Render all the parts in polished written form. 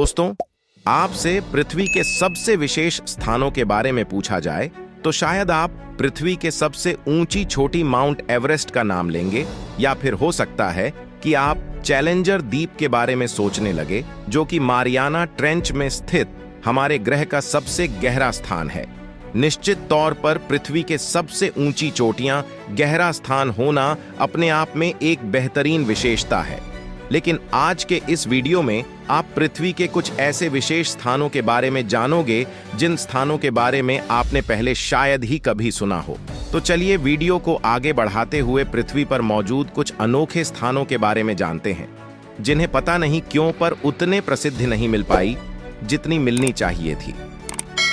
दोस्तों, आपसे पृथ्वी के सबसे विशेष स्थानों के बारे में पूछा जाए तो शायद आप पृथ्वी के सबसे ऊंची छोटी माउंट एवरेस्ट का नाम लेंगे, या फिर हो सकता है कि आप चैलेंजर द्वीप के बारे में सोचने लगे, जो कि मारियाना ट्रेंच में स्थित हमारे ग्रह का सबसे गहरा स्थान है। निश्चित तौर पर पृथ्वी के सबसे ऊंची चोटियां गहरा स्थान होना अपने आप में एक बेहतरीन विशेषता है। लेकिन आज के इस वीडियो में आप पृथ्वी के कुछ ऐसे विशेष स्थानों के बारे में जानोगे जिन स्थानों के बारे में आपने पहले शायद ही कभी सुना हो। तो चलिए वीडियो को आगे बढ़ाते हुए पृथ्वी पर मौजूद कुछ अनोखे स्थानों के बारे में जानते हैं, जिन्हें पता नहीं क्यों पर उतने प्रसिद्धि नहीं मिल पाई जितनी मिलनी चाहिए थी।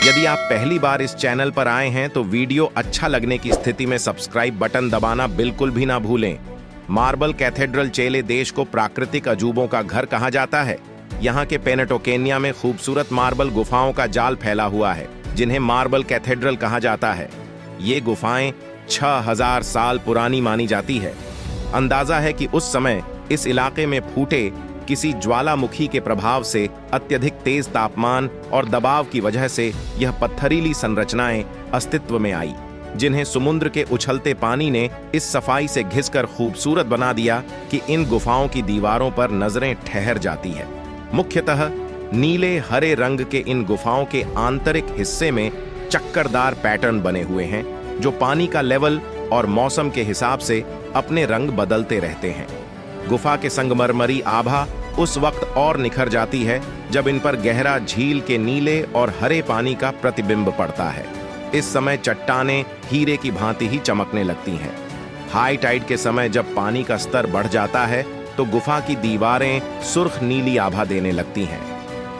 यदि आप पहली बार इस चैनल पर आए हैं तो वीडियो अच्छा लगने की स्थिति में सब्सक्राइब बटन दबाना बिल्कुल भी ना भूलें। मार्बल कैथेड्रल चिले देश को प्राकृतिक अजूबों का घर कहा जाता है। यहाँ के पेनेटोकेनिया में खूबसूरत मार्बल गुफाओं का जाल फैला हुआ है, जिन्हें मार्बल कैथेड्रल कहा जाता है। ये गुफाएं 6000 साल पुरानी मानी जाती है। अंदाजा है कि उस समय इस इलाके में फूटे किसी ज्वालामुखी के प्रभाव से अत्यधिक तेज तापमान और दबाव की वजह से यह पत्थरीली संरचनाएं अस्तित्व में आई, जिन्हें समुद्र के उछलते पानी ने इस सफाई से घिसकर खूबसूरत बना दिया कि इन गुफाओं की दीवारों पर नजरें ठहर जाती है। मुख्यतः नीले हरे रंग के इन गुफाओं के आंतरिक हिस्से में चक्करदार पैटर्न बने हुए हैं, जो पानी का लेवल और मौसम के हिसाब से अपने रंग बदलते रहते हैं। गुफा के संगमरमरी आभा उस वक्त और निखर जाती है जब इन पर गहरा झील के नीले और हरे पानी का प्रतिबिंब पड़ता है। इस समय चट्टानें हीरे की भांति ही चमकने लगती हैं। हाई टाइड के समय जब पानी का स्तर बढ़ जाता है तो गुफा की दीवारें सुर्ख नीली आभा देने लगती हैं।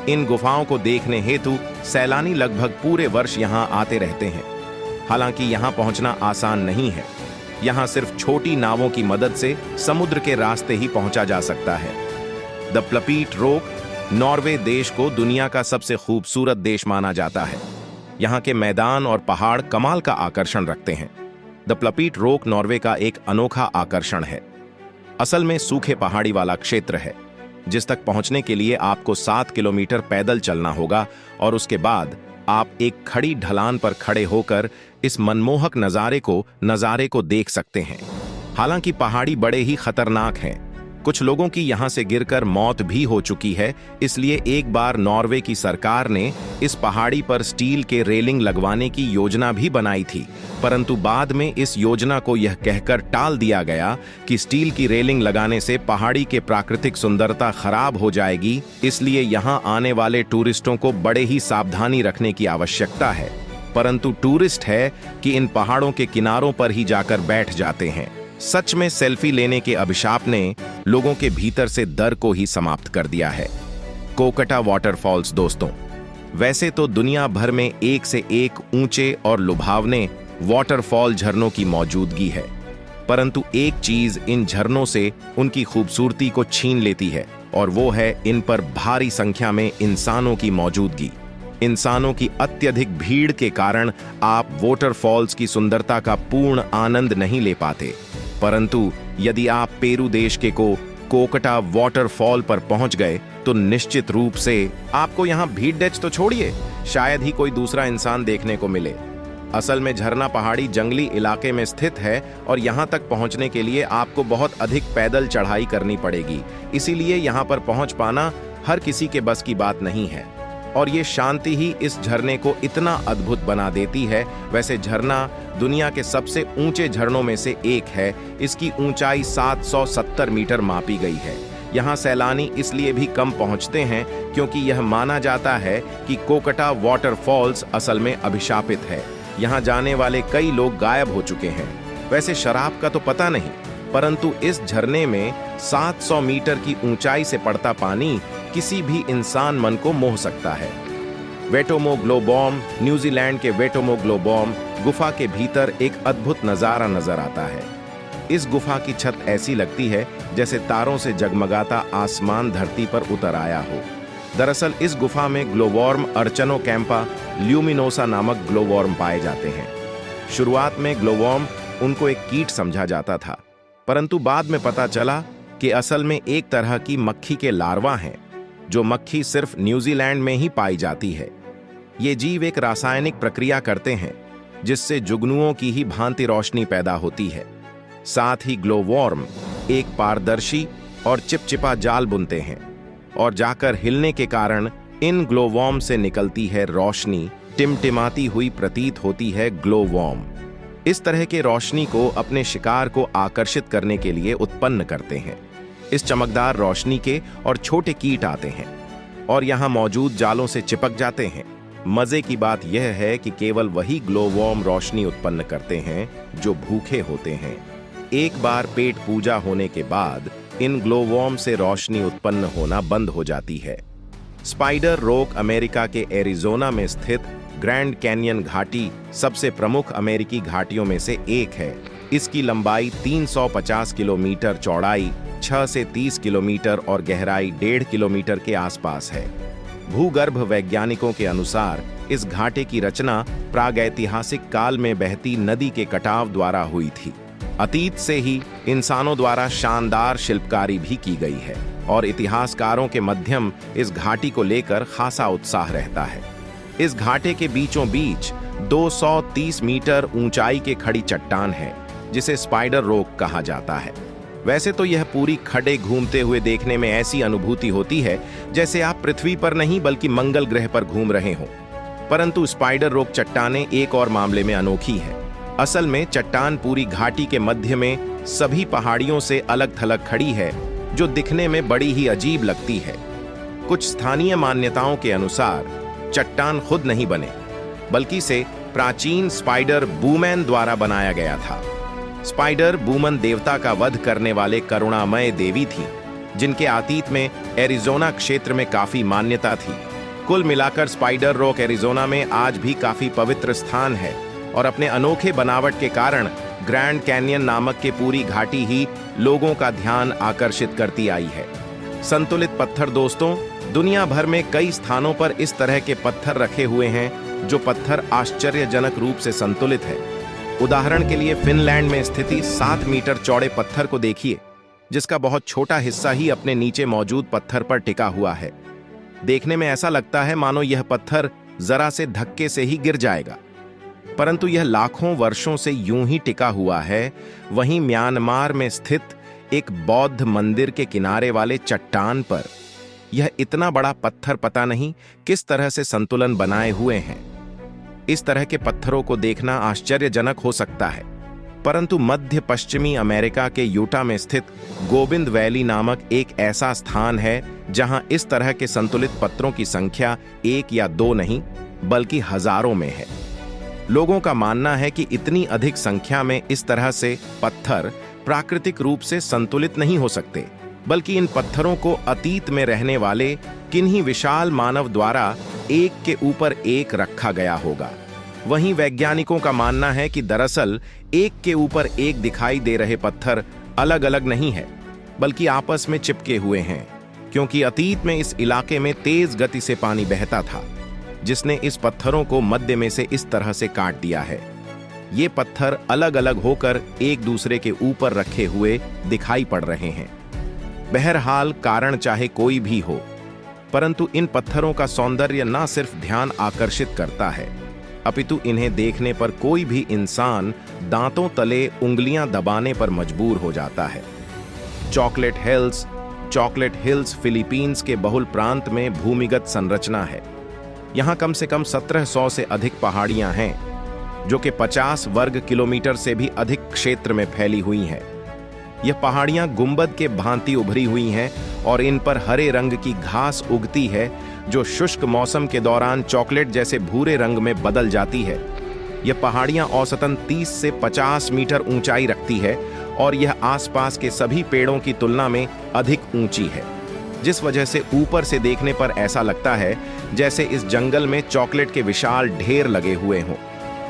इन गुफाओं को देखने हेतु सैलानी लगभग पूरे वर्ष यहां आते रहते हैं। हालांकि यहां पहुंचना आसान नहीं है। यहां सिर्फ छोटी नावों की मदद से समुद्र के रास्ते ही पहुंचा जा सकता है। द प्लपीट रॉक नॉर्वे देश को दुनिया का सबसे खूबसूरत देश माना जाता है। यहाँ के मैदान और पहाड़ कमाल का आकर्षण रखते हैं। द प्लपीट रॉक नॉर्वे का एक अनोखा आकर्षण है। असल में सूखे पहाड़ी वाला क्षेत्र है, जिस तक पहुंचने के लिए आपको 7 किलोमीटर पैदल चलना होगा और उसके बाद आप एक खड़ी ढलान पर खड़े होकर इस मनमोहक नजारे को देख सकते हैं। हालांकि पहाड़ी बड़े ही खतरनाक हैं। कुछ लोगों की यहां से गिरकर मौत भी हो चुकी है। इसलिए एक बार नॉर्वे की सरकार ने इस पहाड़ी पर स्टील के रेलिंग लगवाने की योजना भी बनाई थी, परंतु बाद में इस योजना को यह कहकर टाल दिया गया कि स्टील की रेलिंग लगाने से पहाड़ी के प्राकृतिक सुंदरता खराब हो जाएगी। इसलिए यहां आने वाले टूरिस्टों को बड़े ही सावधानी रखने की आवश्यकता है। परंतु टूरिस्ट है कि इन पहाड़ों के किनारों पर ही जाकर बैठ जाते हैं। सच में सेल्फी लेने के अभिशाप ने लोगों के भीतर से डर को ही समाप्त कर दिया है। कोकटा वाटरफॉल्स दोस्तों, वैसे तो दुनिया भर में एक से एक ऊंचे और लुभावने वाटरफॉल झरनों की मौजूदगी है, परंतु एक चीज इन झरनों से उनकी खूबसूरती को छीन लेती है, और वो है इन पर भारी संख्या में इंसानों की मौजूदगी। इंसानों की अत्यधिक भीड़ के कारण आप वाटरफॉल्स की सुंदरता का पूर्ण आनंद नहीं ले पाते। परंतु यदि आप पेरू देश के कोकटा वाटरफॉल पर पहुंच गए तो निश्चित रूप से आपको यहां भीड़ डेच तो छोड़िए, शायद ही कोई दूसरा इंसान देखने को मिले। असल में झरना पहाड़ी जंगली इलाके में स्थित है और यहां तक पहुंचने के लिए आपको बहुत अधिक पैदल चढ़ाई करनी पड़ेगी। इसीलिए यहां पर पहुंच पाना हर किसी के बस की बात नहीं है, और ये शांति ही इस झरने को इतना अद्भुत बना देती है। वैसे झरना दुनिया के सबसे ऊंचे झरनों में से एक है। इसकी ऊंचाई 770 मीटर मापी गई है। यहाँ सैलानी इसलिए भी कम पहुँचते हैं क्योंकि यह माना जाता है कि कोकटा वाटरफॉल्स असल में अभिशापित है। यहाँ जाने वाले कई लोग गायब हो चुके हैं। वैसे शराब का तो पता नहीं, परंतु इस झरने में 700 मीटर की ऊंचाई से पड़ता पानी किसी भी इंसान मन को मोह सकता है। वेटोमो ग्लोबॉम न्यूजीलैंड के वेटोमो ग्लोबॉम गुफा के भीतर एक अद्भुत नजारा नजर आता है। इस गुफा की छत ऐसी लगती है जैसे तारों से जगमगाता आसमान धरती पर उतर आया हो। दरअसल इस गुफा में ग्लोवॉर्म अर्चनोकैम्पा ल्यूमिनोसा नामक ग्लोवॉर्म पाए जाते हैं। शुरुआत में ग्लोवॉर्म उनको एक कीट समझा जाता था, परंतु बाद में पता चला कि असल में एक तरह की मक्खी के लार्वा हैं। जो मक्खी सिर्फ न्यूजीलैंड में ही पाई जाती है। ये जीव एक रासायनिक प्रक्रिया करते हैं जिससे जुगनुओं की ही भांति रोशनी पैदा होती है। साथ ही ग्लोवॉर्म एक पारदर्शी और चिपचिपा जाल बुनते हैं और जाकर हिलने के कारण इन ग्लोवॉर्म से निकलती है रोशनी टिमटिमाती हुई प्रतीत होती है ग्लोवॉर्म। इस तरह के रोशनी को अपने शिकार को आकर्षित करने के लिए उत्पन्न करते हैं। इस चमकदार रोशनी के और छोटे कीट आते हैं और यहाँ मौजूद जालों से चिपक जाते हैं। मजे की बात यह है कि केवल वही ग्लोवॉर्म रोशनी उत्पन्न करते हैं जो भूखे होते हैं। एक बार पेट पूजा होने के बाद इन ग्लोवॉर्म से रोशनी उत्पन्न होना बंद हो जाती है। स्पाइडर रोक अमेरिका के एरिजोना में स्थित ग्रैंड कैनियन घाटी सबसे प्रमुख अमेरिकी घाटियों में से एक है। इसकी लंबाई 350 किलोमीटर, चौड़ाई 6 से 30 किलोमीटर और गहराई 1.5 किलोमीटर के आसपास है। भूगर्भ वैज्ञानिकों के अनुसार इस घाटी की रचना प्रागैतिहासिक काल में बहती नदी के कटाव द्वारा हुई थी। अतीत से ही इंसानों द्वारा शानदार शिल्पकारी भी की गई है और इतिहासकारों के मध्यम इस घाटी को लेकर खासा उत्साह रहता है। इस घाटे के बीचों बीच 230 मीटर ऊंचाई के खड़ी चट्टान है जिसे स्पाइडर रॉक कहा जाता है। वैसे तो यह पूरी खड़े घूमते हुए देखने में ऐसी अनुभूति होती है जैसे आप पृथ्वी पर नहीं बल्कि मंगल ग्रह पर घूम रहे हों। परंतु स्पाइडर रॉक चट्टानें एक और मामले में अनोखी है। असल में चट्टान पूरी घाटी के मध्य में सभी पहाड़ियों से अलग थलग खड़ी है जो दिखने में बड़ी ही अजीब लगती है। कुछ स्थानीय मान्यताओं के अनुसार चट्टान खुद नहीं बने बल्कि इसे प्राचीन स्पाइडर वुमन द्वारा बनाया गया था। स्पाइडर वुमन देवता का वध करने वाले करुणामय देवी थी जिनके अतीत में एरिजोना क्षेत्र में काफी मान्यता थी। कुल मिलाकर स्पाइडर रॉक एरिजोना में आज भी काफी पवित्र स्थान है और अपने अनोखे बनावट के कारण ग्रैंड कैनियन नामक के पूरी घाटी ही लोगों का ध्यान आकर्षित करती आई है। संतुलित पत्थर दोस्तों, दुनिया भर में कई स्थानों पर इस तरह के पत्थर रखे हुए हैं जो पत्थर आश्चर्यजनक रूप से संतुलित है। उदाहरण के लिए फिनलैंड में स्थिति 7 मीटर चौड़े पत्थर को देखिए जिसका बहुत छोटा हिस्सा ही अपने नीचे मौजूद पत्थर पर टिका हुआ है। देखने में ऐसा लगता है मानो यह पत्थर जरा से धक्के से ही गिर जाएगा, परंतु यह लाखों वर्षों से यूं ही टिका हुआ है। वहीं म्यांमार में स्थित एक बौद्ध मंदिर के किनारे वाले चट्टान पर यह इतना बड़ा पत्थर पता नहीं किस तरह से संतुलन बनाए हुए हैं। इस तरह के पत्थरों को देखना आश्चर्यजनक हो सकता है, परंतु मध्य पश्चिमी अमेरिका के यूटा में स्थित गोविंद वैली नामक एक ऐसा स्थान है जहां इस तरह के संतुलित पत्थरों की संख्या 1 या 2 नहीं बल्कि हजारों में है। लोगों का मानना है कि इतनी अधिक संख्या में इस तरह से पत्थर प्राकृतिक रूप से संतुलित नहीं हो सकते, बल्कि इन पत्थरों को अतीत में रहने वाले किन्हीं विशाल मानव द्वारा एक के ऊपर एक रखा गया होगा। वहीं वैज्ञानिकों का मानना है कि दरअसल एक के ऊपर एक दिखाई दे रहे पत्थर अलग अलग नहीं है बल्कि आपस में चिपके हुए हैं, क्योंकि अतीत में इस इलाके में तेज गति से पानी बहता था जिसने इस पत्थरों को मध्य में से इस तरह से काट दिया है। ये पत्थर अलग अलग होकर एक दूसरे के ऊपर रखे हुए दिखाई पड़ रहे हैं। बहरहाल कारण चाहे कोई भी हो, परंतु इन पत्थरों का सौंदर्य न सिर्फ ध्यान आकर्षित करता है अपितु इन्हें देखने पर कोई भी इंसान दांतों तले उंगलियां दबाने पर मजबूर हो जाता है। चॉकलेट हिल्स फिलीपींस के बहुल प्रांत में भूमिगत संरचना है। यहाँ कम से कम 1700 से अधिक पहाड़ियां हैं जो कि 50 वर्ग किलोमीटर से भी अधिक क्षेत्र में फैली हुई हैं। यह पहाड़ियां गुंबद के भांति उभरी हुई हैं और इन पर हरे रंग की घास उगती है जो शुष्क मौसम के दौरान चॉकलेट जैसे भूरे रंग में बदल जाती है। यह पहाड़ियां औसतन 30 से 50 मीटर ऊंचाई रखती है और यह आसपास के सभी पेड़ों की तुलना में अधिक ऊंची है, जिस वजह से ऊपर से देखने पर ऐसा लगता है जैसे इस जंगल में चॉकलेट के विशाल ढेर लगे हुए हों।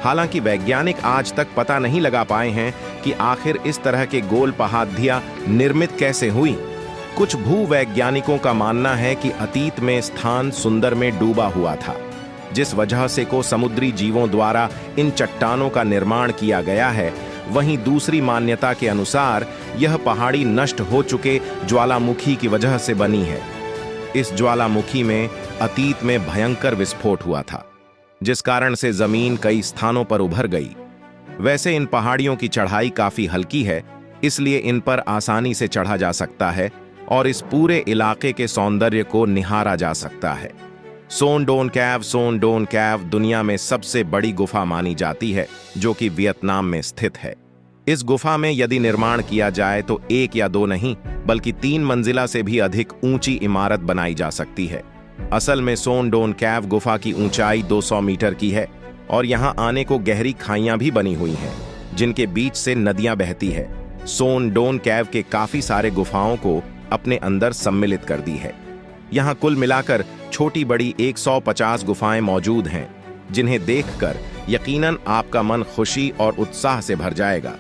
हालांकि वैज्ञानिक आज तक पता नहीं लगा पाए हैं कि आखिर इस तरह के गोल पहाड़ियां निर्मित कैसे हुई। कुछ भूवैज्ञानिकों का मानना है कि अतीत में स्थान सुंदर में डूबा हुआ था, जिस वजह से को समुद्री जीवों द्वारा इन चट्टानों का निर्माण किया गया है। वहीं दूसरी मान्यता के अनुसार यह पहाड़ी नष्ट हो चुके ज्वालामुखी की वजह से बनी है। इस ज्वालामुखी में अतीत में भयंकर विस्फोट हुआ था, जिस कारण से जमीन कई स्थानों पर उभर गई। वैसे इन पहाड़ियों की चढ़ाई काफी हल्की है, इसलिए इन पर आसानी से चढ़ा जा सकता है और इस पूरे इलाके के सौंदर्य को निहारा जा सकता है। सोनडोन कैव दुनिया में सबसे बड़ी गुफा मानी जाती है, जो कि वियतनाम में स्थित है। इस गुफा में यदि निर्माण किया जाए तो 1 या 2 नहीं, बल्कि 3 मंजिला से भी अधिक ऊंची इमारत बनाई जा सकती है। असल में सोनडोन कैव गुफा की ऊंचाई 200 मीटर की है और यहाँ आने को गहरी खाइयां भी बनी हुई हैं, जिनके बीच से नदियां बहती है। सोनडोन कैव के काफी सारे गुफाओं को अपने अंदर सम्मिलित कर दी है। यहाँ कुल मिलाकर छोटी बड़ी 150 गुफाएं मौजूद हैं, जिन्हें देखकर यकीनन आपका मन खुशी और उत्साह से भर जाएगा।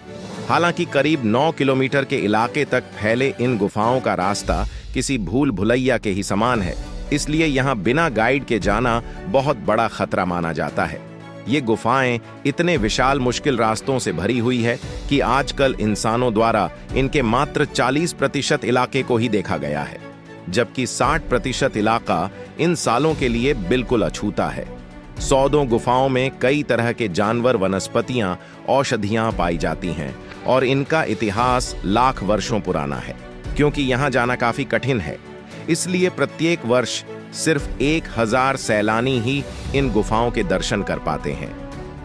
हालांकि करीब 9 किलोमीटर के इलाके तक फैले इन गुफाओं का रास्ता किसी भूल भुलैया के ही समान है, इसलिए यहाँ बिना गाइड के जाना बहुत बड़ा खतरा माना जाता है। ये गुफाएं इतने विशाल मुश्किल रास्तों से भरी हुई है कि आजकल इंसानों द्वारा इनके मात्र 40% इलाके को ही देखा गया है, जबकि 60% इलाका इन सालों के लिए बिल्कुल अछूता है। सौदों गुफाओं में कई तरह के जानवर, वनस्पतियां, औषधियां पाई जाती हैं और इनका इतिहास लाख वर्षों पुराना है। क्योंकि यहाँ जाना काफी कठिन है, इसलिए प्रत्येक वर्ष सिर्फ 1000 सैलानी ही इन गुफाओं के दर्शन कर पाते हैं।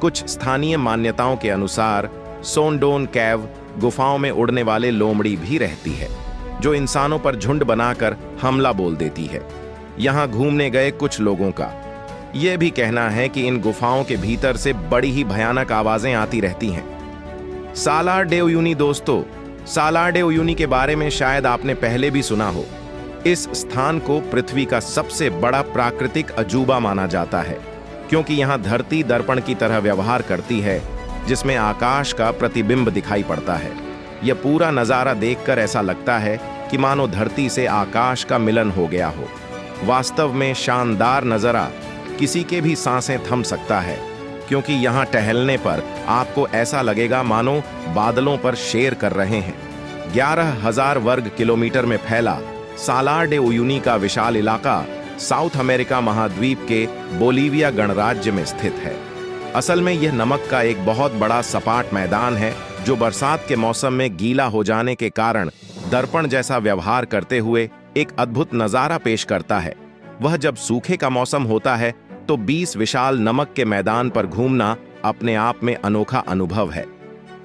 कुछ स्थानीय मान्यताओं के अनुसार सोनडोन कैव गुफाओं में उड़ने वाले लोमड़ी भी रहती है, जो इंसानों पर झुंड बनाकर हमला बोल देती है। यहाँ घूमने गए कुछ लोगों का यह भी कहना है कि इन गुफाओं के भीतर से बड़ी ही भयानक आवाजें आती रहती हैं। सालार डे उयुनी दोस्तों, सालार डे उयुनी के बारे में शायद आपने पहले भी सुना हो। इस स्थान को पृथ्वी का सबसे बड़ा प्राकृतिक अजूबा माना जाता है, क्योंकि यहाँ धरती दर्पण की तरह व्यवहार करती है, जिसमें आकाश का प्रतिबिंब दिखाई पड़ता है। यह पूरा नज़ारा देखकर ऐसा लगता है कि मानो धरती से आकाश का मिलन हो गया हो। वास्तव में शानदार नज़ारा किसी के भी सांसें थम सकता है, क्योंकि यहाँ टहलने पर आपको ऐसा लगेगा मानो बादलों पर शेर कर रहे हैं। 11,000 वर्ग किलोमीटर में फैला सालार डे उयुनी का विशाल इलाका साउथ अमेरिका महाद्वीप के बोलीविया गणराज्य में स्थित है। असल में यह नमक का एक बहुत बड़ा सपाट मैदान है, जो बरसात के मौसम में गीला हो जाने के कारण दर्पण जैसा व्यवहार करते हुए एक अद्भुत नज़ारा पेश करता है। वह जब सूखे का मौसम होता है तो 20 विशाल नमक के मैदान पर घूमना अपने आप में अनोखा अनुभव है।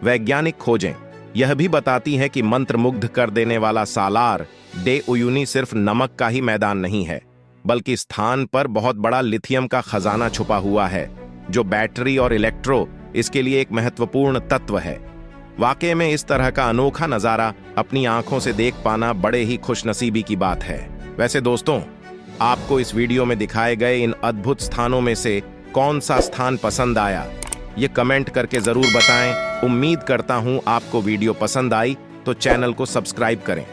वैज्ञानिक खोजें यह भी बताती हैं कि मंत्रमुग्ध कर देने वाला सालार डे उयुनी सिर्फ नमक का ही मैदान नहीं है, बल्कि स्थान पर बहुत बड़ा लिथियम का खजाना छुपा हुआ है, जो बैटरी और इलेक्ट्रो इसके लिए एक महत्वपूर्ण तत्व है। वाकई में इस तरह का अनोखा नज़ारा अपनी आंखों से देख पाना बड़े ही खुशनसीबी की बात है। वैसे दोस्तों, आपको इस वीडियो में दिखाए गए इन अद्भुत स्थानों में से कौन सा स्थान पसंद आया, ये कमेंट करके जरूर बताएं। उम्मीद करता हूं आपको वीडियो पसंद आई, तो चैनल को सब्सक्राइब करें।